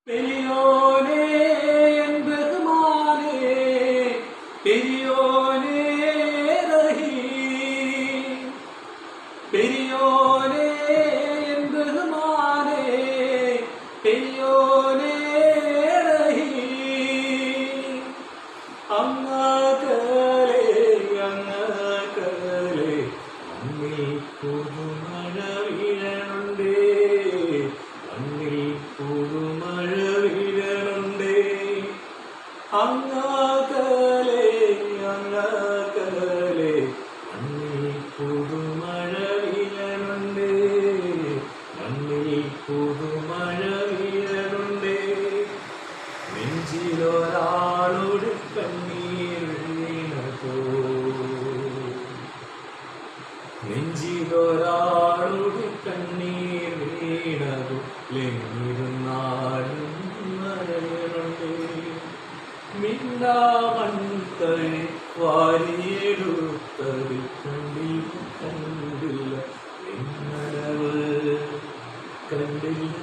பெரியோனே என் பெருமானே, பெரியோனே ரஹீம், பெரியோனே என் பெருமானே, பெரியோனே ரஹீம். അങ്ങകലെ മണ്ണിൽ പുതുമഴ വീഴണുണ്ടേ, മണ്ണിൽ പുതുമഴ വീഴണുണ്ടേ. അങ്ങകലെ മണ്ണിൽ പുതുമഴ വീഴണുണ്ടേ, മണ്ണിൽ പുതുമഴ വീഴണുണ്ടേ. നെഞ്ചിലൊരാളോട് കണ്ണീർ വീണതോ, നെഞ്ചിലൊരാളോട് കണ്ണീർ വീണതോ, എന്നിരുന്നാലും മറയണുണ്ട്. മിണ്ടാമൺതഴി വാരിയെടുത്തത് കണ്ടില്ല, നിന്നലവ് കണ്ടില്ല.